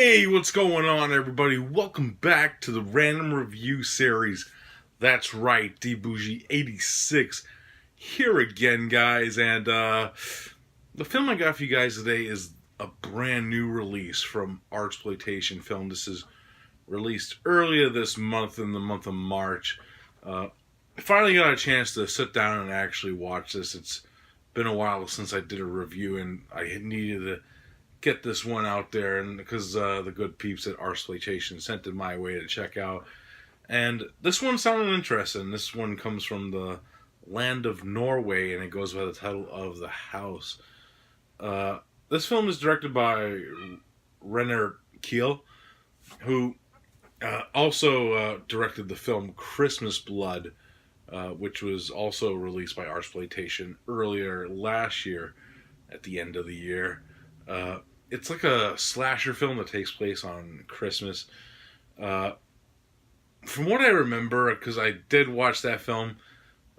Hey, what's going on, everybody? Welcome back to the random review series. That's right, DBougie86 here again, guys. And the film I got for you guys today is a brand new release from Artsploitation Film. This is released earlier this month, in the month of March. I finally got a chance to sit down and actually watch this. It's been a while since I did a review, and I needed to get this one out there, and because the good peeps at Artsploitation sent it my way to check out. And this one sounded interesting. This one comes from the land of Norway, and it goes by the title of The House. This film is directed by Renner Kiel, who also directed the film Christmas Blood, which was also released by Artsploitation earlier last year, at the end of the year. It's like a slasher film that takes place on Christmas. From what I remember, because I did watch that film,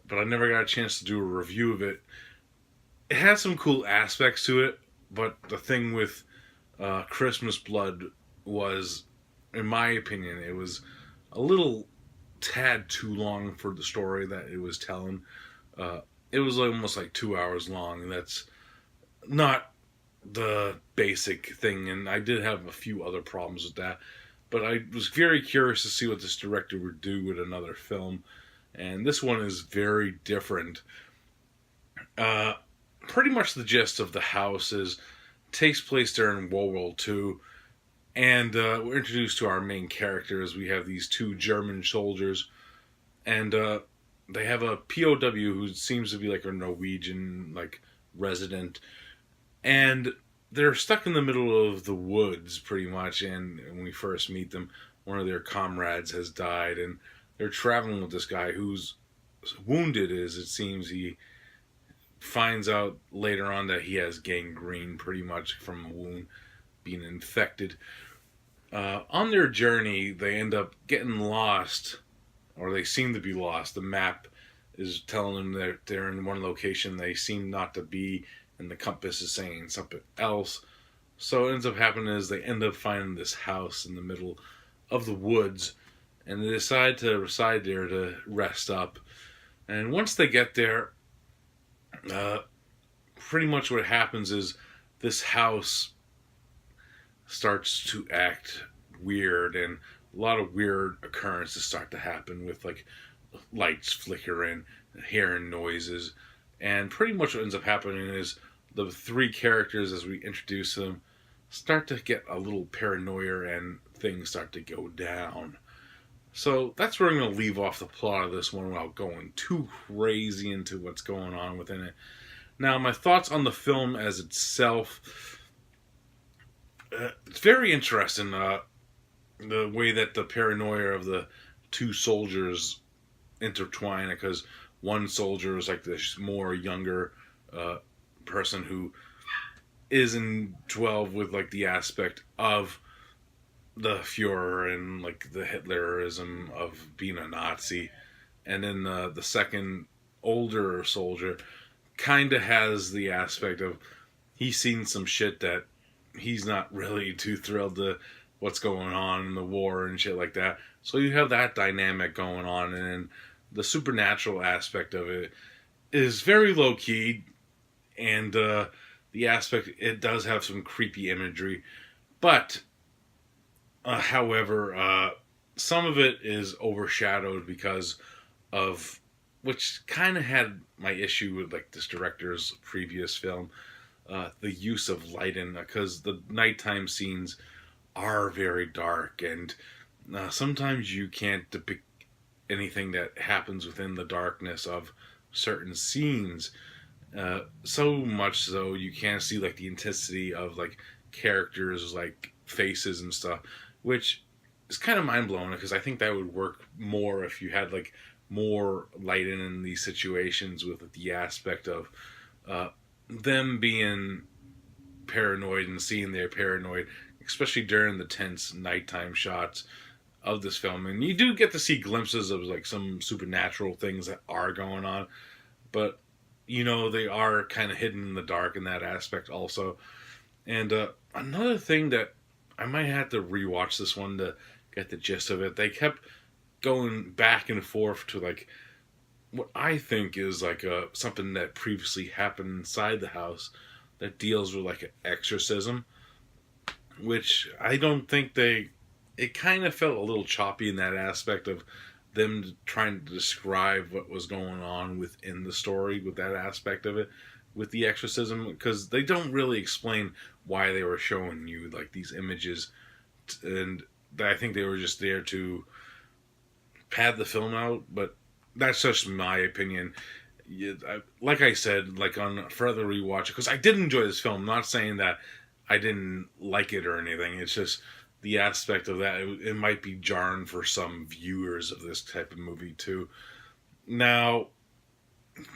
but I never got a chance to do a review of it, it had some cool aspects to it, but the thing with Christmas Blood was, in my opinion, it was a little tad too long for the story that it was telling. It was almost like 2 hours long, and that's not the basic thing, and I did have a few other problems with that, but I was very curious to see what this director would do with another film, and this one is very different. Pretty much the gist of The House takes place during World War II, and we're introduced to our main characters. We have these two German soldiers, and they have a POW who seems to be like a Norwegian resident, and they're stuck in the middle of the woods pretty much. And when we first meet them, one of their comrades has died, and they're traveling with this guy who's wounded. As it seems, he finds out later on that he has gangrene pretty much from a wound, being infected. On their journey, they end up getting lost, or they seem to be lost. The map is telling them that they're in one location they seem not to be, and the compass is saying something else. So what ends up happening is they end up finding this house in the middle of the woods, and they decide to reside there to rest up. And once they get there, pretty much what happens is this house starts to act weird, and a lot of weird occurrences start to happen with lights flickering, hearing noises, and pretty much what ends up happening is the three characters, as we introduce them, start to get a little paranoia and things start to go down. So that's where I'm going to leave off the plot of this one without going too crazy into what's going on within it. Now, my thoughts on the film as itself. It's very interesting, the way that the paranoia of the two soldiers intertwine, because one soldier is like this more younger person who is indwelled with the aspect of the Fuhrer and the Hitlerism of being a Nazi, and then the second older soldier kind of has the aspect of he's seen some shit that he's not really too thrilled to what's going on in the war and shit like that. So you have that dynamic going on, and the supernatural aspect of it is very low key, and the aspect, it does have some creepy imagery, but however, some of it is overshadowed because of, which kind of had my issue with this director's previous film, the use of lighting, because the nighttime scenes are very dark, and sometimes you can't depict anything that happens within the darkness of certain scenes. So much so you can't see the intensity of characters, faces and stuff, which is kind of mind-blowing, because I think that would work more if you had more lighting in these situations, with the aspect of them being paranoid and seeing they're paranoid, especially during the tense nighttime shots of this film. And you do get to see glimpses of some supernatural things that are going on, but they are kind of hidden in the dark in that aspect also. And another thing that I might have to rewatch this one to get the gist of it. They kept going back and forth to like what I think is like something that previously happened inside the house that deals with like an exorcism, which I don't think they. It kind of felt a little choppy in that aspect of them trying to describe what was going on within the story with that aspect of it, with the exorcism, because they don't really explain why they were showing you like these images, and I think they were just there to pad the film out. But that's just my opinion. Like I said, like on further rewatch, because I did enjoy this film. I'm not saying that I didn't like it or anything. It's just the aspect of that. It might be jarring for some viewers of this type of movie too. Now,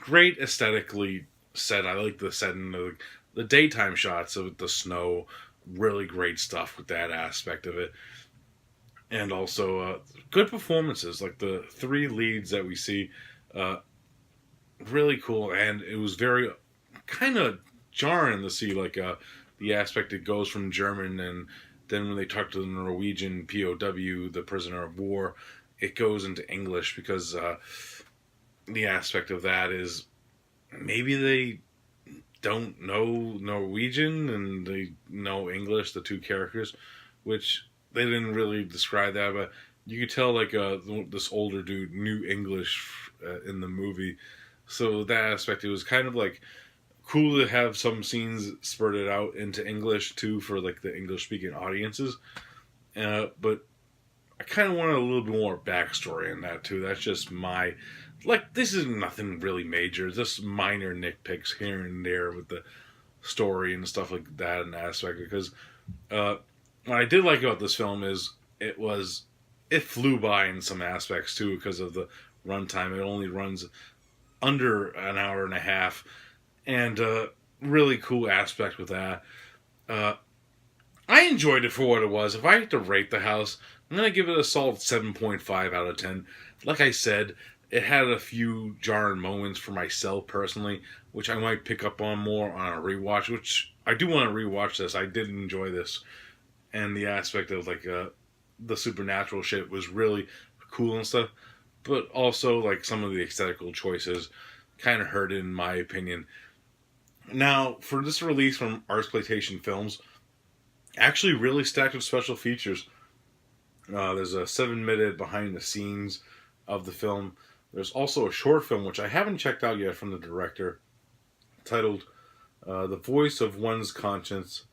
great aesthetically set. I like the setting, the daytime shots of the snow. Really great stuff with that aspect of it, and also good performances. Like the three leads that we see. Uh, really cool, and it was very kind of jarring to see like the aspect it goes from German, and then when they talk to the Norwegian POW, the prisoner of war, it goes into English because the aspect of that is maybe they don't know Norwegian and they know English, the two characters, which they didn't really describe that, but you could tell like this older dude knew English in the movie. So that aspect, it was kind of like cool to have some scenes spurted out into English too for like the English speaking audiences. But I kind of wanted a little bit more backstory in that too. That's just my like. This is nothing really major, just minor nitpicks here and there with the story and stuff like that and aspect. Because what I did like about this film is it flew by in some aspects too because of the runtime. It only runs under an hour and a half, and really cool aspect with that. Uh, I enjoyed it for what it was. If I had to rate the house, I'm gonna give it a solid 7.5 out of 10. Like I said, it had a few jarring moments for myself personally, which I might pick up on more on a rewatch. Which I do want to rewatch this. I did enjoy this, and the aspect of like the supernatural shit was really cool and stuff. But also like some of the aesthetical choices kind of hurt it in my opinion. Now, for this release from Artsploitation Films, actually really stacked with special features. There's a 7-minute behind the scenes of the film. There's also a short film, which I haven't checked out yet, from the director, titled The Voice of One's Conscience,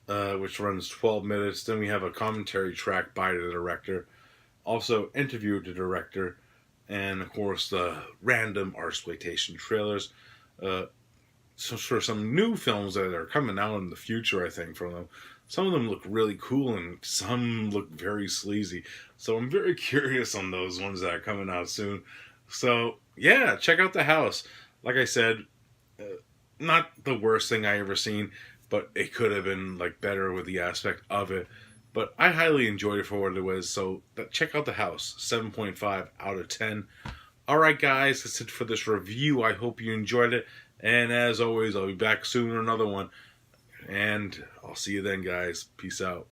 which runs 12 minutes. Then we have a commentary track by the director. Also interviewed the director, and of course the random Artsploitation trailers. So for some new films that are coming out in the future, I think from them, some of them look really cool and some look very sleazy. So I'm very curious on those ones that are coming out soon. So yeah, check out The House. Like I said, not the worst thing I ever seen, but it could have been like better with the aspect of it. But I highly enjoyed it for what it was. So check out The House. 7.5 out of 10. All right, guys. That's it for this review. I hope you enjoyed it. And as always, I'll be back soon with another one. And I'll see you then, guys. Peace out.